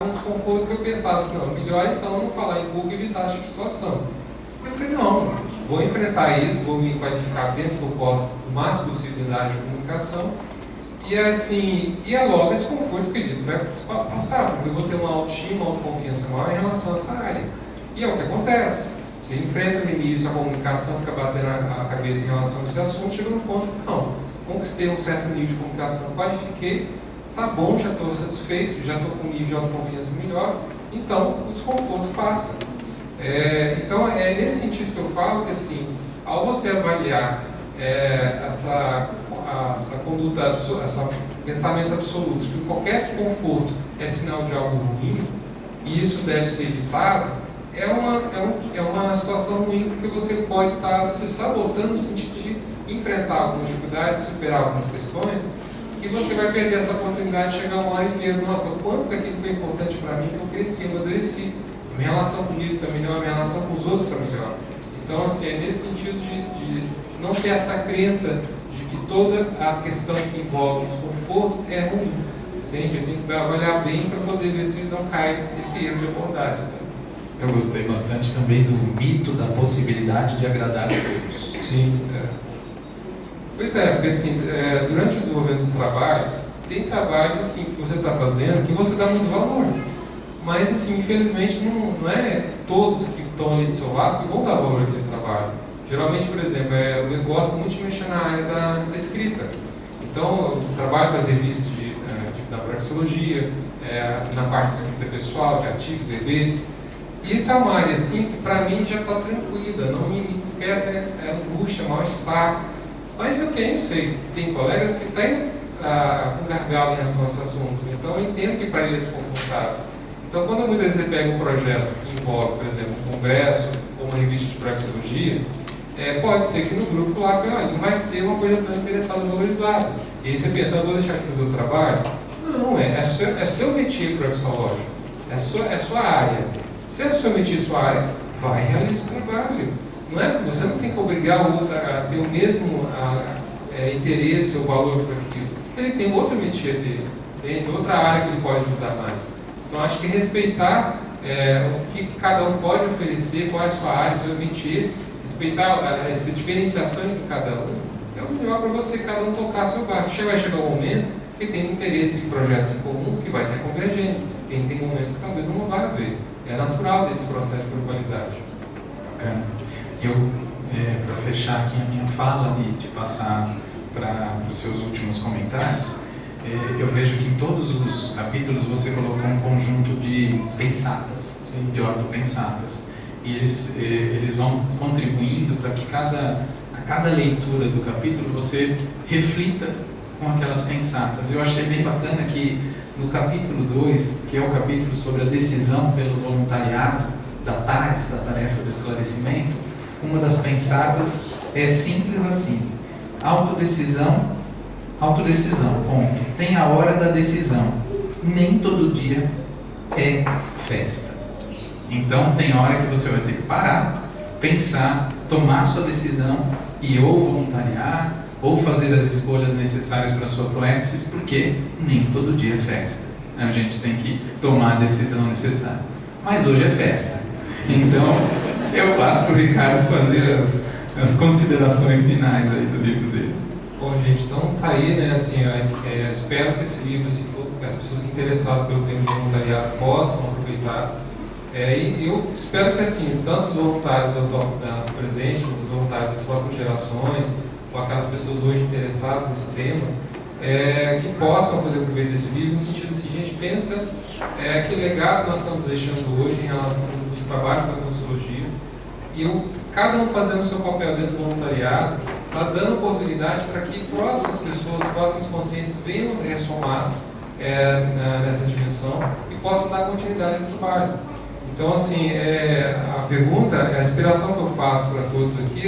um desconforto que eu pensava assim, não, melhor então não falar em público e evitar essa tipo de situação. Eu falei, não, vou enfrentar isso, vou me qualificar dentro do que eu posso, o máximo possível na área de comunicação, e assim, e é logo esse conforto que eu acredito vai passar, porque eu vou ter uma autoestima, uma autoconfiança maior em relação a essa área. E é o que acontece. Você enfrenta no início a comunicação, fica batendo a cabeça em relação a esse assunto, chega num ponto que não, conquistei um certo nível de comunicação, qualifiquei, tá bom, já estou satisfeito, já estou com um nível de autoconfiança melhor, então o desconforto passa. Então é nesse sentido que eu falo que assim, ao você avaliar essa conduta, esse pensamento absoluto, que qualquer desconforto é sinal de algo ruim, e isso deve ser evitado, é uma situação ruim, porque você pode estar se sabotando no sentido de enfrentar algumas dificuldades, superar algumas questões, que você vai perder essa oportunidade de chegar uma hora e ver, nossa, o quanto que aquilo foi importante para mim, que eu cresci, eu amadureci. A minha relação comigo está melhor, a minha relação com os outros está melhor. Então, assim, é nesse sentido de não ter essa crença de que toda a questão que envolve desconforto é ruim. Entende? Eu tenho que avaliar bem para poder ver se não cai esse erro de abordagem. Sabe? Eu gostei bastante também do mito da possibilidade de agradar a todos. Sim, Pois é, porque assim, durante o desenvolvimento dos trabalhos, tem trabalhos assim, que você está fazendo que você dá muito valor. Mas, assim, infelizmente, não é todos que estão ali do seu lado que vão dar valor àquele trabalho. Geralmente, por exemplo, eu gosto muito de mexer na área da escrita. Então, eu trabalho com as revistas da praxeologia, na parte de escrita pessoal, de artigos, de debates. E isso é uma área, assim, que para mim já está tranquila, não me desperta angústia, mal-estar. Mas eu sei que tem colegas que têm com gargalo em relação a esse assunto. Então, eu entendo que para ele é desconfortável. Então, quando muitas vezes você pega um projeto que envolve, por exemplo, um congresso ou uma revista de praxeologia, pode ser que no grupo lá, não vai ser uma coisa tão interessada e valorizada. E aí você pensa, eu vou deixar de fazer o trabalho? Não, é seu métier praxeológico, é sua área. Se é seu métier, sua área, vai realizar o trabalho. Você não tem que obrigar o outro a ter o mesmo interesse ou valor para aquilo. Ele tem outro métier dele, tem outra área que ele pode ajudar mais. Então, acho que respeitar o que cada um pode oferecer, qual é a sua área, seu métier, respeitar essa diferenciação entre cada um, é o melhor para você, cada um tocar seu barco. Vai chegar um momento que tem interesse em projetos em comuns, que vai ter convergência. Tem momentos que talvez não vai haver. É natural desse processo de urbanidade. Bacana. Para fechar aqui a minha fala e te passar para os seus últimos comentários, eu vejo que em todos os capítulos você colocou um conjunto de pensadas, de ortopensadas. E eles vão contribuindo para que a cada leitura do capítulo você reflita com aquelas pensadas. Eu achei bem bacana que no capítulo 2, que é o capítulo sobre a decisão pelo voluntariado, da TARES, da Tarefa do Esclarecimento, uma das pensadas é simples assim: autodecisão, ponto. Tem a hora da decisão. Nem todo dia é festa. Então tem hora que você vai ter que parar, pensar, tomar sua decisão e ou voluntariar, ou fazer as escolhas necessárias para a sua proexis, porque nem todo dia é festa. A gente tem que tomar a decisão necessária. Mas hoje é festa. Então eu passo para o Ricardo fazer as considerações finais aí do livro dele. Bom, gente, então tá aí, né, assim, espero que esse livro, que as pessoas que interessadas pelo tema de voluntariado possam aproveitar. E eu espero que, assim, tanto os voluntários do presente, os voluntários das próximas gerações, ou aquelas pessoas hoje interessadas nesse tema, que possam fazer proveito desse livro, no sentido assim, a gente pensa que legado nós estamos deixando hoje em relação aos trabalhos da Consciologia, e cada um fazendo o seu papel dentro do voluntariado, está dando oportunidade para que próximas pessoas, próximas consciências venham ressomar nessa dimensão e possam dar continuidade ao trabalho. Então, assim, a pergunta, a inspiração que eu faço para todos aqui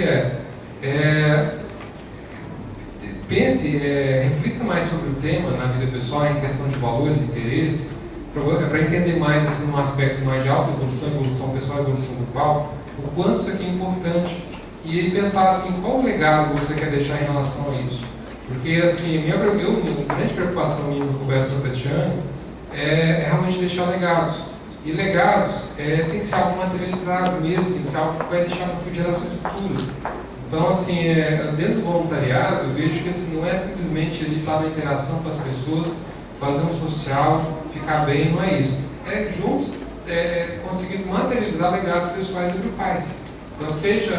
pense, reflita mais sobre o tema na vida pessoal, em questão de valores, interesse, para entender mais, assim, num aspecto mais de evolução pessoal, evolução grupal, o quanto isso aqui é importante. E ele pensar assim, qual o legado você quer deixar em relação a isso? Porque, assim, a grande preocupação minha no conversa com a Tatiane é realmente deixar legados. E legados tem que ser algo materializado mesmo, tem que ser algo que vai deixar para gerações futuras. Então, assim, dentro do voluntariado, eu vejo que assim, não é simplesmente ele estar na interação com as pessoas, fazer um social, ficar bem, não é isso. É juntos conseguir materializar legados pessoais e grupais. Então, seja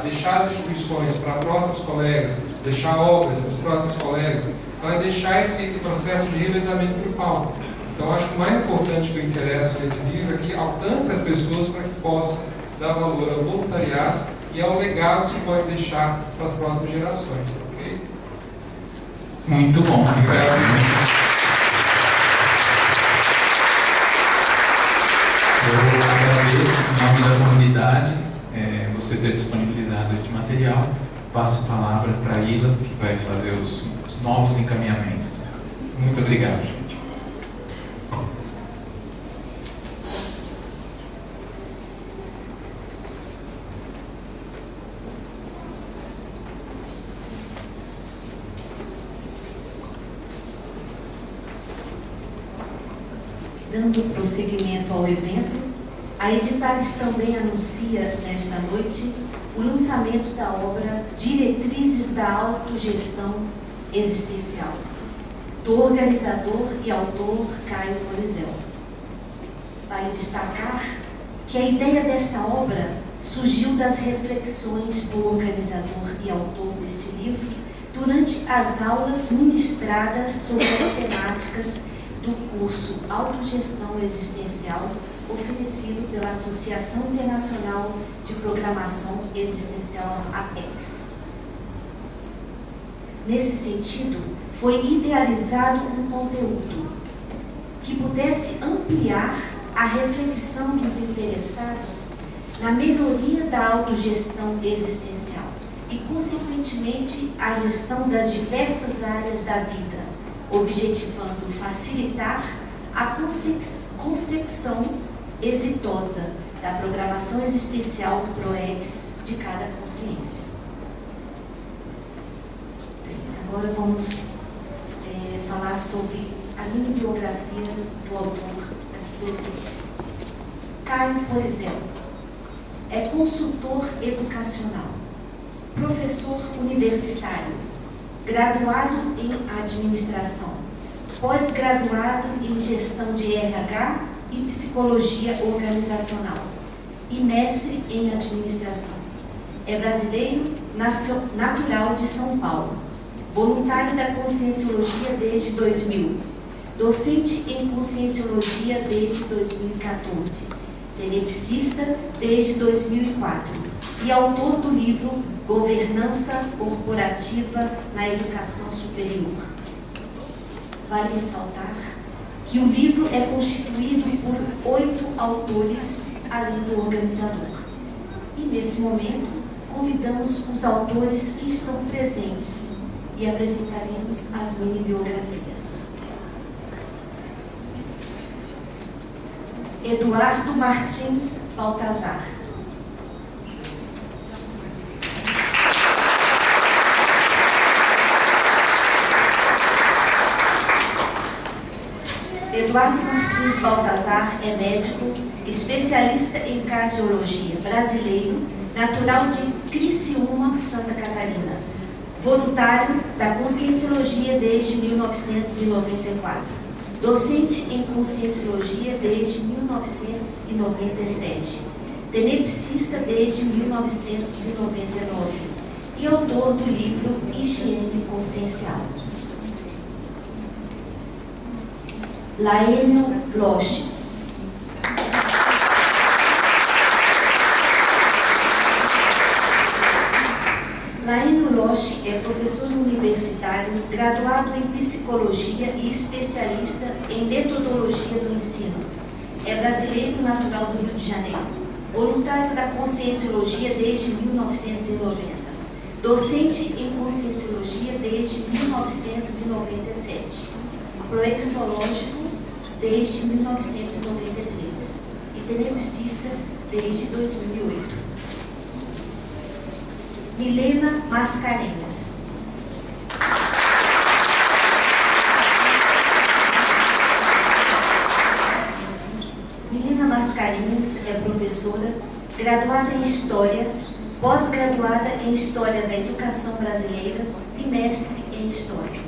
deixar as instituições para próximos colegas, deixar obras para os próximos colegas, vai deixar esse processo de revezamento grupal. Então, acho que o mais importante que eu interesso nesse livro é que alcance as pessoas para que possam dar valor ao voluntariado e ao legado que se pode deixar para as próximas gerações. Okay? Muito bom, obrigado. Eu agradeço, em nome da comunidade, você ter disponibilizado este material. Passo a palavra para a Ila, que vai fazer os novos encaminhamentos. Muito obrigado. Dando prosseguimento ao evento, a Editares também anuncia nesta noite o lançamento da obra Diretrizes da Autogestão Existencial, do organizador e autor Caio Polizel. Vale destacar que a ideia desta obra surgiu das reflexões do organizador e autor deste livro durante as aulas ministradas sobre as temáticas do curso Autogestão Existencial, oferecido pela Associação Internacional de Programação Existencial, APEX. Nesse sentido, foi idealizado um conteúdo que pudesse ampliar a reflexão dos interessados na melhoria da autogestão existencial e, consequentemente, a gestão das diversas áreas da vida, objetivando facilitar a consecução exitosa da programação existencial PROEX de cada consciência. Agora vamos falar sobre a mini biografia do autor aqui presente. Caio Polizel é consultor educacional, professor universitário, graduado em administração, pós-graduado em gestão de RH e psicologia organizacional e mestre em administração. É brasileiro, natural de São Paulo, voluntário da Conscienciologia desde 2000, docente em Conscienciologia desde 2014, tenepsista desde 2004 e autor do livro Governança Corporativa na Educação Superior. Vale ressaltar que o livro é constituído por 8 autores, além do organizador. E, nesse momento, convidamos os autores que estão presentes e apresentaremos as mini-biografias. Eduardo Martins Baltazar. Eduardo Martins Baltazar é médico, especialista em cardiologia, brasileiro, natural de Criciúma, Santa Catarina, voluntário da Conscienciologia desde 1994, docente em Conscienciologia desde 1997, tenepsista desde 1999 e autor do livro Higiene Consciencial. Laênio Loche. Laênio Loche é professor universitário, graduado em psicologia e especialista em metodologia do ensino. É brasileiro natural do Rio de Janeiro, voluntário da Conscienciologia desde 1990, docente em Conscienciologia desde 1997, proexológico desde 1993 e tenepsista desde 2008. Milena Mascarenhas. Mascarenhas é professora, graduada em História, pós-graduada em História da Educação Brasileira e mestre em História.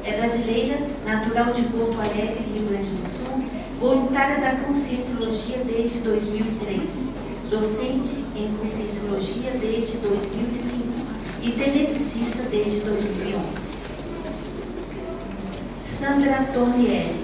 É brasileira, natural de Porto Alegre, Rio Grande do Sul, voluntária da Conscienciologia desde 2003, docente em Conscienciologia desde 2005 e tenepsista desde 2011. Sandra Tornielli.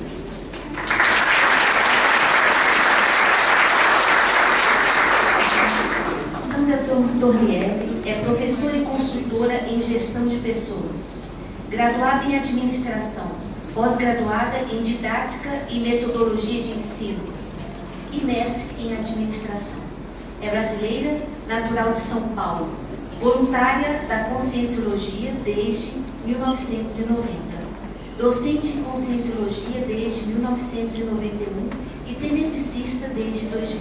Sandra Tornielli é professora e consultora em Gestão de Pessoas, graduada em Administração, pós-graduada em Didática e Metodologia de Ensino e mestre em Administração. É brasileira, natural de São Paulo, voluntária da Conscienciologia desde 1990, docente em Conscienciologia desde 1991 e tenepsista desde 2000.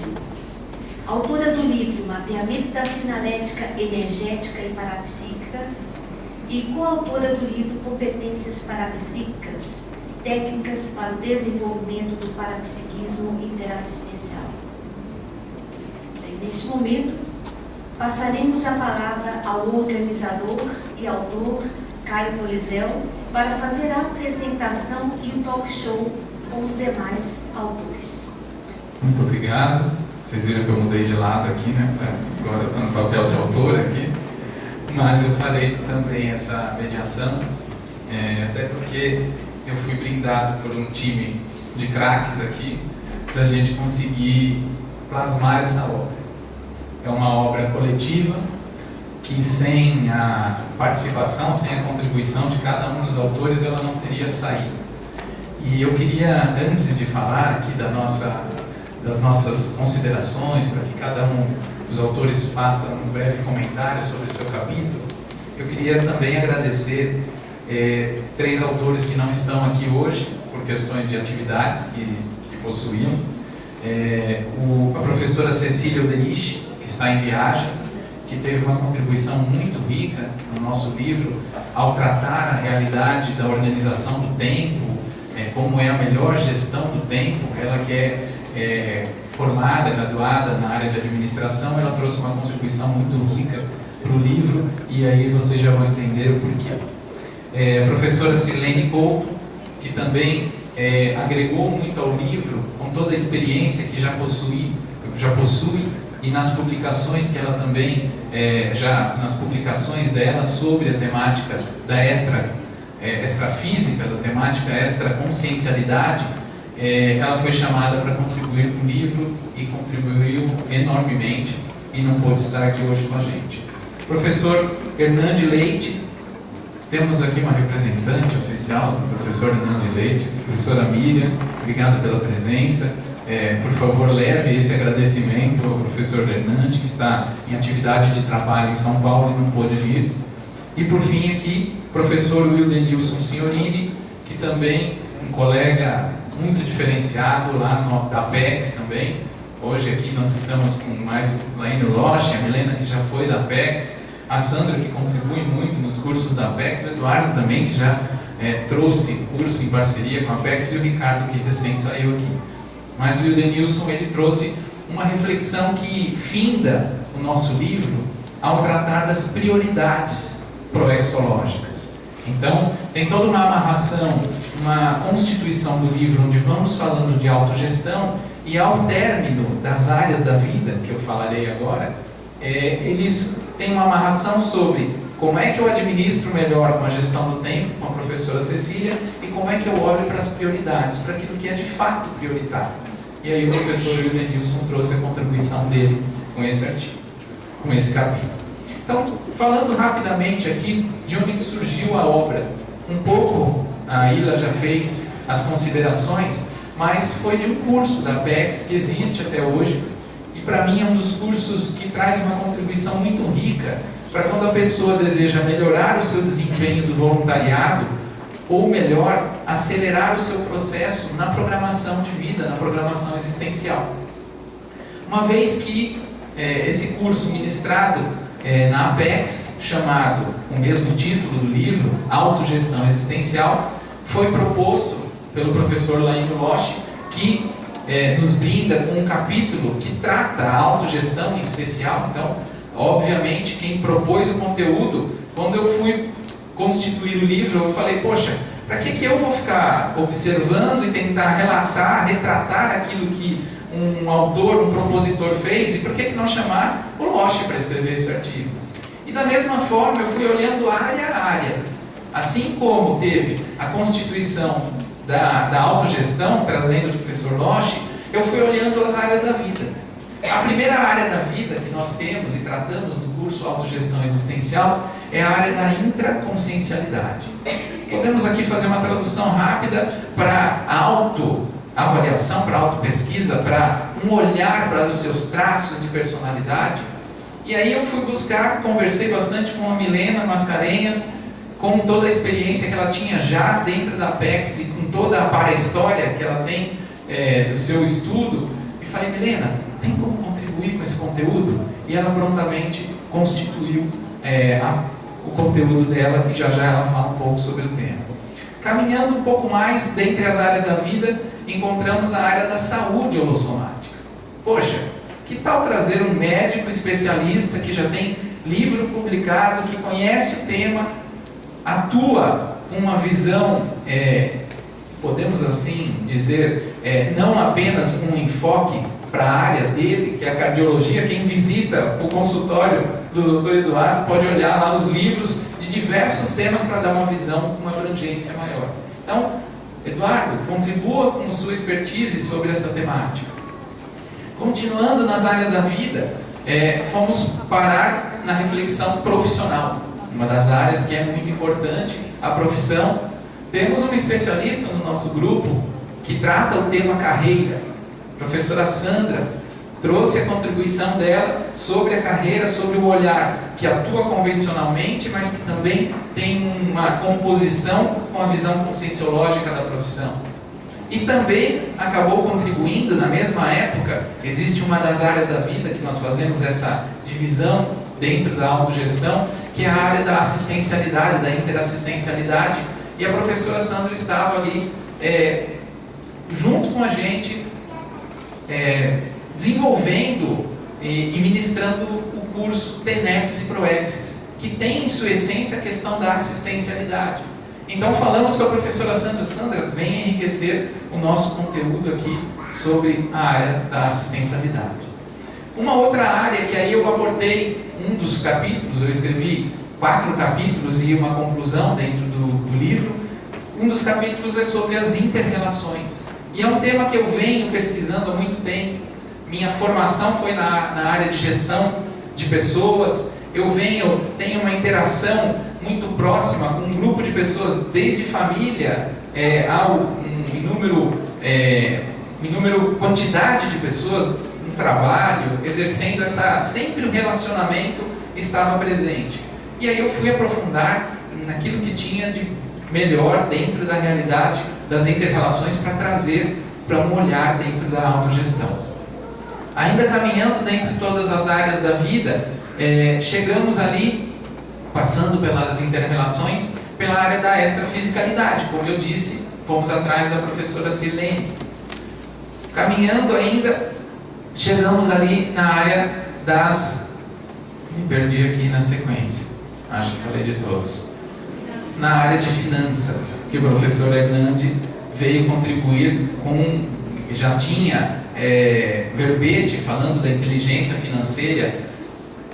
Autora do livro Mapeamento da Sinalética Energética e Parapsíquica e coautora do livro Competências Parapsíquicas, Técnicas para o Desenvolvimento do Parapsiquismo Interassistencial. Neste momento, passaremos a palavra ao organizador e autor, Caio Polizel, para fazer a apresentação e o talk show com os demais autores. Muito obrigado. Vocês viram que eu mudei de lado aqui, né? Agora eu estou no papel de autor aqui. Mas eu farei também essa mediação, até porque eu fui brindado por um time de craques aqui para a gente conseguir plasmar essa obra. É uma obra coletiva que sem a participação, sem a contribuição de cada um dos autores, ela não teria saído. E eu queria, antes de falar aqui das nossas considerações, para que cada um dos autores faça um breve comentário sobre o seu capítulo, eu queria também agradecer 3 autores que não estão aqui hoje, por questões de atividades que possuíam. A professora Cecília Odenich, que está em viagem, que teve uma contribuição muito rica no nosso livro, ao tratar a realidade da organização do tempo, como é a melhor gestão do tempo. Ela que é formada, graduada na área de administração, ela trouxe uma contribuição muito rica para o livro, e aí vocês já vão entender o porquê. A professora Silene Couto, que também agregou muito ao livro, com toda a experiência que já possui, e nas publicações que ela também, nas publicações dela sobre a temática da extrafísica, da temática extraconsciencialidade, ela foi chamada para contribuir com o livro e contribuiu enormemente e não pôde estar aqui hoje com a gente. Professor Hernande Leite, temos aqui uma representante oficial do professor Hernande Leite, professora Miriam, obrigado pela presença. Por favor, leve esse agradecimento ao professor Hernande, que está em atividade de trabalho em São Paulo e não pôde vir. E por fim aqui, professor Wildenilson Signorini, que também um colega muito diferenciado lá da Apex também. Hoje aqui nós estamos com mais o Laine Rocha, a Milena, que já foi da Apex, a Sandra, que contribui muito nos cursos da Apex, o Eduardo também, que já trouxe curso em parceria com a Apex, e o Ricardo, que recém saiu aqui. Mas o Wildenilson, ele trouxe uma reflexão que finda o nosso livro ao tratar das prioridades proexológicas. Então, tem toda uma amarração, uma constituição do livro, onde vamos falando de autogestão, e ao término das áreas da vida, que eu falarei agora, eles têm uma amarração sobre como é que eu administro melhor com a gestão do tempo, com a professora Cecília, e como é que eu olho para as prioridades, para aquilo que é de fato prioritário. E aí o professor Wildenilson trouxe a contribuição dele com esse artigo, com esse capítulo. Então, falando rapidamente aqui de onde surgiu a obra, um pouco a Ila já fez as considerações, mas foi de um curso da Apex que existe até hoje, e para mim é um dos cursos que traz uma contribuição muito rica para quando a pessoa deseja melhorar o seu desempenho do voluntariado, ou melhor, acelerar o seu processo na programação de vida, na programação existencial. Uma vez que esse curso ministrado na Apex, chamado, com o mesmo título do livro, Autogestão Existencial, foi proposto pelo professor Laine Rocha, que nos brinda com um capítulo que trata a autogestão em especial. Então, obviamente, quem propôs o conteúdo, quando eu fui constituir o livro, eu falei, poxa, para que eu vou ficar observando e tentar relatar, retratar aquilo que um autor, um propositor fez, e por que não chamar o Losch para escrever esse artigo? E da mesma forma, eu fui olhando área a área. Assim como teve a constituição da autogestão, trazendo o professor Losch, eu fui olhando as áreas da vida. A primeira área da vida que nós temos e tratamos no curso Autogestão Existencial é a área da intraconsciencialidade. Podemos aqui fazer uma tradução rápida para a autoavaliação, para a autopesquisa, para um olhar para os seus traços de personalidade. E aí eu fui buscar, conversei bastante com a Milena Mascarenhas, com toda a experiência que ela tinha já dentro da Apex e com toda a para-história que ela tem do seu estudo, e falei, Milena, tem como contribuir com esse conteúdo? E ela prontamente constituiu o conteúdo dela, e já ela fala um pouco sobre o tema. Caminhando um pouco mais dentre as áreas da vida, encontramos a área da saúde holossomática. Poxa, que tal trazer um médico especialista que já tem livro publicado, que conhece o tema, atua com uma visão, podemos assim dizer, não apenas um enfoque para a área dele, que é a cardiologia. Quem visita o consultório do Dr. Eduardo pode olhar lá os livros de diversos temas para dar uma visão com uma abrangência maior. Então, Eduardo, contribua com sua expertise sobre essa temática. Continuando nas áreas da vida, fomos parar na reflexão profissional, uma das áreas que é muito importante, a profissão. Temos uma especialista no nosso grupo que trata o tema carreira. A professora Sandra trouxe a contribuição dela sobre a carreira, sobre o olhar que atua convencionalmente, mas que também tem uma composição com a visão conscienciológica da profissão. E também acabou contribuindo, na mesma época, existe uma das áreas da vida que nós fazemos essa divisão dentro da autogestão, que é a área da assistencialidade, da interassistencialidade, e a professora Sandra estava ali junto com a gente, desenvolvendo e ministrando o curso TENEPS e PROEXIS, que tem em sua essência a questão da assistencialidade. Então falamos com a professora Sandra. Sandra, venha enriquecer o nosso conteúdo aqui sobre a área da assistencialidade. Uma outra área que aí eu abordei um dos capítulos, eu escrevi 4 capítulos e uma conclusão dentro do livro. Um dos capítulos é sobre as interrelações. E é um tema que eu venho pesquisando há muito tempo. Minha formação foi na área de gestão de pessoas. Eu tenho uma interação muito próxima com um grupo de pessoas, desde família ao quantidade de pessoas no trabalho, exercendo sempre o relacionamento estava presente. E aí eu fui aprofundar naquilo que tinha de melhor dentro da realidade das interrelações para trazer para um olhar dentro da autogestão. Ainda caminhando dentro de todas as áreas da vida, chegamos ali, passando pelas interrelações, pela área da extrafisicalidade. Como eu disse, fomos atrás da professora Sirlene. Caminhando ainda, chegamos ali na área das... Me perdi aqui na sequência, acho que falei de todos. Na área de finanças, que o professor Hernandi veio contribuir com... Já tinha verbete falando da inteligência financeira,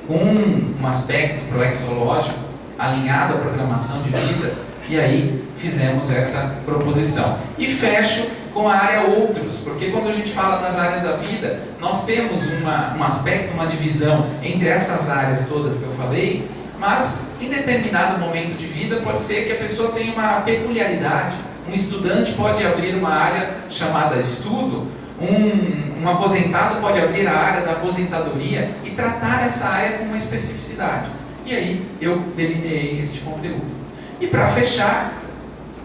com um aspecto proexológico alinhado à programação de vida, e aí fizemos essa proposição. E fecho com a área outros, porque quando a gente fala das áreas da vida, nós temos um aspecto, uma divisão entre essas áreas todas que eu falei, mas em determinado momento de vida pode ser que a pessoa tenha uma peculiaridade. Um estudante pode abrir uma área chamada estudo, um aposentado pode abrir a área da aposentadoria e tratar essa área com uma especificidade. E aí eu delineei este conteúdo. E para fechar,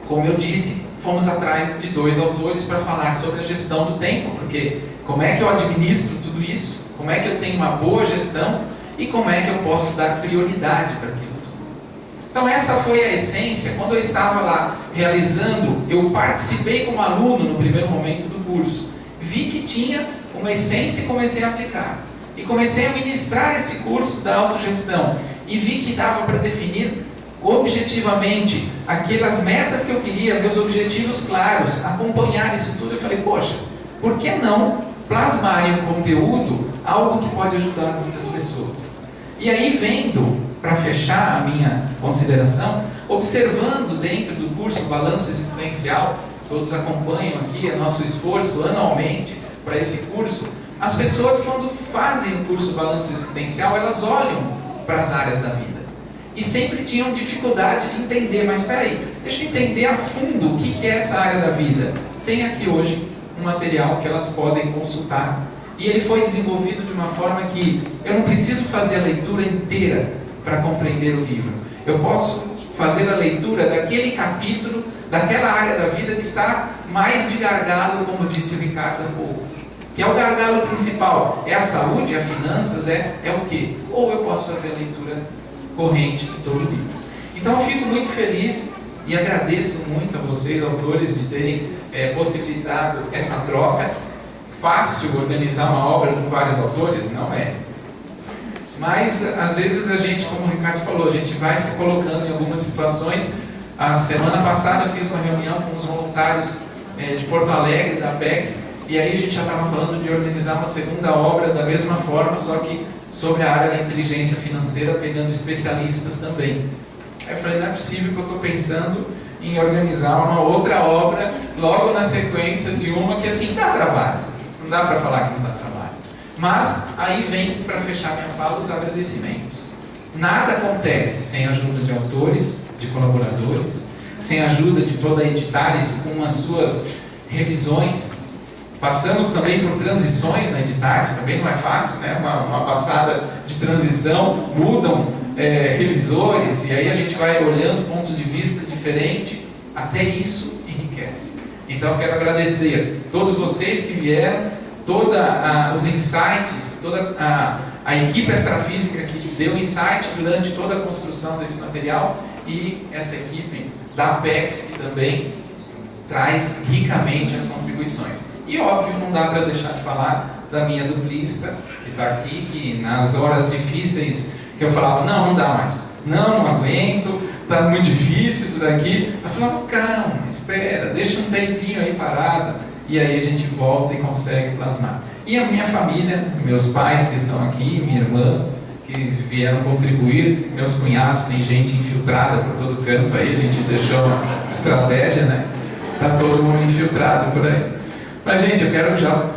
como eu disse, fomos atrás de 2 autores para falar sobre a gestão do tempo, porque como é que eu administro tudo isso, como é que eu tenho uma boa gestão e como é que eu posso dar prioridade para aquilo tudo. Então essa foi a essência. Quando eu estava lá realizando, eu participei como aluno no primeiro momento do curso, vi que tinha uma essência e comecei a aplicar. E comecei a ministrar esse curso da autogestão. E vi que dava para definir objetivamente aquelas metas que eu queria, meus objetivos claros, acompanhar isso tudo. Eu falei, poxa, por que não plasmar em um conteúdo algo que pode ajudar muitas pessoas? E aí, vendo, para fechar a minha consideração, observando dentro do curso Balanço Existencial, todos acompanham aqui, é nosso esforço anualmente para esse curso. As pessoas, quando fazem o curso Balanço Existencial, elas olham para as áreas da vida e sempre tinham dificuldade de entender, mas espera aí, deixa eu entender a fundo o que é essa área da vida. Tem aqui hoje um material que elas podem consultar, e ele foi desenvolvido de uma forma que eu não preciso fazer a leitura inteira para compreender o livro. Eu posso fazer a leitura daquele capítulo, daquela área da vida que está mais de gargalo, como disse o Ricardo há pouco. Que é o gargalo principal, é a saúde, é finanças, é o quê? Ou eu posso fazer a leitura corrente de todo o livro. Então eu fico muito feliz e agradeço muito a vocês, autores, de terem possibilitado essa troca. Fácil organizar uma obra com vários autores? Não é. Mas às vezes a gente, como o Ricardo falou, a gente vai se colocando em algumas situações. A semana passada eu fiz uma reunião com os voluntários de Porto Alegre, da PEX, e aí a gente já estava falando de organizar uma segunda obra da mesma forma, só que sobre a área da inteligência financeira, pegando especialistas também. Aí eu falei, não é possível que eu estou pensando em organizar uma outra obra logo na sequência de uma que assim dá trabalho. Não dá para falar que não dá trabalho. Mas aí vem, para fechar minha fala, os agradecimentos. Nada acontece sem a ajuda de autores, de colaboradores, sem a ajuda de toda a Editares com as suas revisões. Passamos também por transições na Editares, também não é fácil, né? Uma passada de transição, mudam revisores, e aí a gente vai olhando pontos de vista diferentes, até isso enriquece. Então eu quero agradecer a todos vocês que vieram, todos os insights, toda a equipe extrafísica que deu insight durante toda a construção desse material, e essa equipe da Apex que também traz ricamente as contribuições. E óbvio, não dá para deixar de falar da minha duplista, que está aqui, que nas horas difíceis que eu falava, não dá mais, não aguento, está muito difícil isso daqui, eu falava, calma, espera, deixa um tempinho aí parado, e aí a gente volta e consegue plasmar. E a minha família, meus pais que estão aqui, minha irmã, que vieram contribuir, meus cunhados, tem gente infiltrada por todo canto aí, a gente deixou uma estratégia, né? Está todo mundo infiltrado por aí. Mas gente, eu quero, já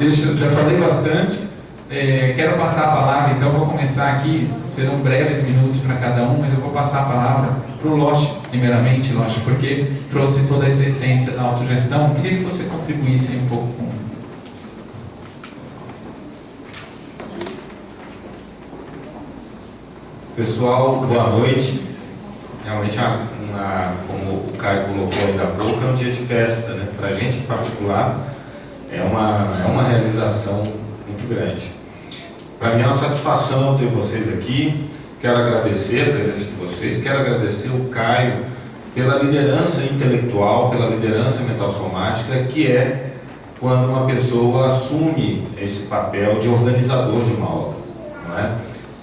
falei bastante, quero passar a palavra, então vou começar aqui, serão breves minutos para cada um, mas eu vou passar a palavra para o Loche, primeiramente, Loche, porque trouxe toda essa essência da autogestão. Eu queria que você contribuísse aí um pouco com. Pessoal, boa noite. Realmente, como o Caio colocou ainda há pouco, é um dia de festa, né? Para a gente em particular, é uma realização muito grande. Para mim é uma satisfação ter vocês aqui. Quero agradecer a presença de vocês, quero agradecer o Caio pela liderança intelectual, pela liderança mental-somática, que é quando uma pessoa assume esse papel de organizador de uma obra, não é?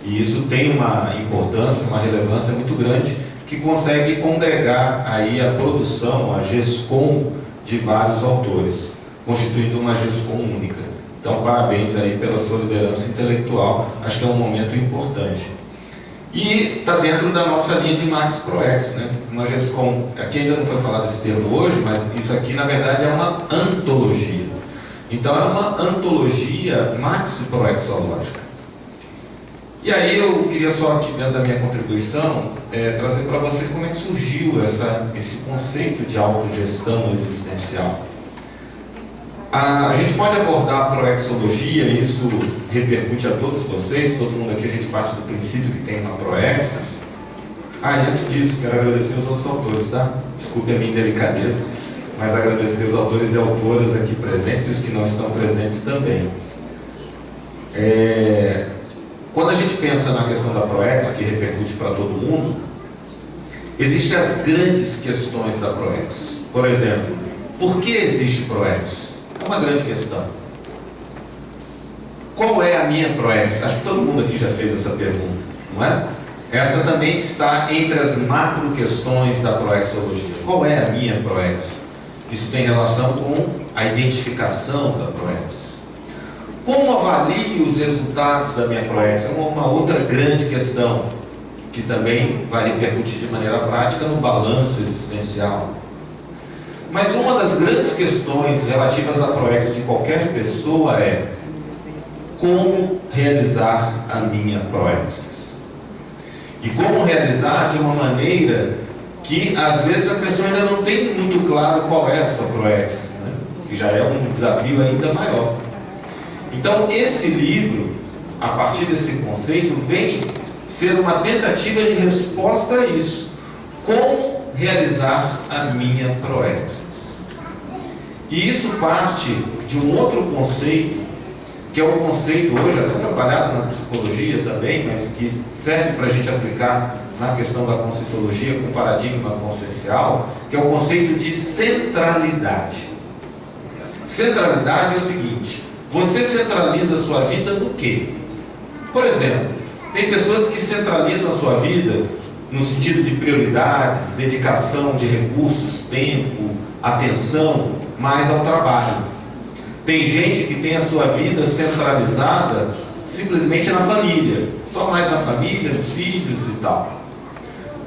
E isso tem uma importância, uma relevância muito grande, que consegue congregar aí a produção, a GESCOM de vários autores, constituindo uma GESCOM única. Então, parabéns aí pela sua liderança intelectual, acho que é um momento importante. E está dentro da nossa linha de Max ProEx, né? Uma GESCOM, aqui ainda não foi falado esse termo hoje, mas isso aqui na verdade é uma antologia. Então é uma antologia Max Proexológica. E aí eu queria só aqui dentro da minha contribuição trazer para vocês como é que surgiu esse conceito de autogestão existencial. A gente pode abordar a proexologia, isso repercute a todos vocês, todo mundo aqui, a gente parte do princípio que tem uma proexis. E antes disso, quero agradecer os outros autores, tá? Desculpe a minha delicadeza, mas agradecer os autores e autoras aqui presentes e os que não estão presentes também. Quando a gente pensa na questão da proexis, que repercute para todo mundo, existem as grandes questões da proexis. Por exemplo, por que existe proexis? É uma grande questão. qual é a minha ProEx? Acho que todo mundo aqui já fez essa pergunta, não é? Essa também está entre as macro questões da proexologia. Qual é a minha ProEx? Isso tem relação com a identificação da ProEx. Como avalio os resultados da minha ProEx? É uma outra grande questão que também vai repercutir de maneira prática no balanço existencial. Mas uma das grandes questões relativas à ProEx de qualquer pessoa é como realizar a minha ProEx. E como realizar de uma maneira que às vezes a pessoa ainda não tem muito claro qual é a sua ProEx, né? Que já é um desafio ainda maior. Então esse livro, a partir desse conceito, vem ser uma tentativa de resposta a isso. Como realizar a minha ProEx? E isso parte de um outro conceito, que é o conceito hoje até trabalhado na psicologia também, mas que serve para a gente aplicar na questão da conscienciologia com o paradigma consciencial, que é o conceito de centralidade. Centralidade é o seguinte: você centraliza a sua vida no quê? Por exemplo, tem pessoas que centralizam a sua vida no sentido de prioridades, dedicação de recursos, tempo, atenção, mais ao trabalho. Tem gente que tem a sua vida centralizada simplesmente na família, só mais na família, nos filhos e tal.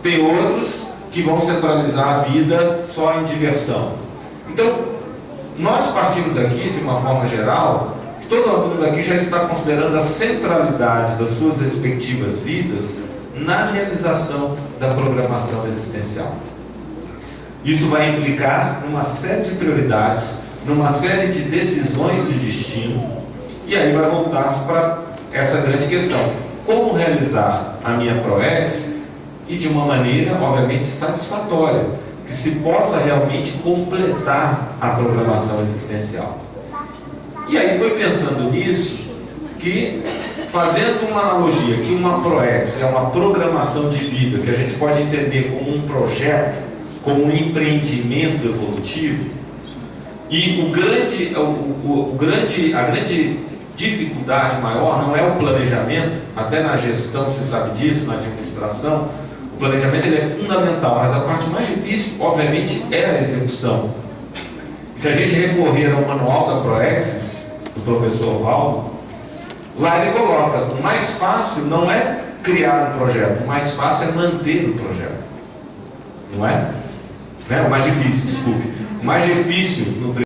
Tem outros que vão centralizar a vida só em diversão. Então, nós partimos aqui, de uma forma geral, que todo mundo aqui já está considerando a centralidade das suas respectivas vidas na realização da programação existencial. Isso vai implicar numa série de prioridades, numa série de decisões de destino, e aí vai voltar para essa grande questão: como realizar a minha ProEx e de uma maneira, obviamente, satisfatória, que se possa realmente completar a programação existencial. E aí foi pensando nisso que, fazendo uma analogia, que uma ProEx é uma programação de vida que a gente pode entender como um projeto, como um empreendimento evolutivo, e a grande dificuldade maior não é o planejamento, até na gestão se sabe disso, na administração, o planejamento ele é fundamental, mas a parte mais difícil, obviamente, é a execução. Se a gente recorrer ao manual da ProEx, do professor Valdo, lá ele coloca: o mais fácil não é criar um projeto, o mais fácil é manter o projeto. Não é? O mais difícil, desculpe. O mais difícil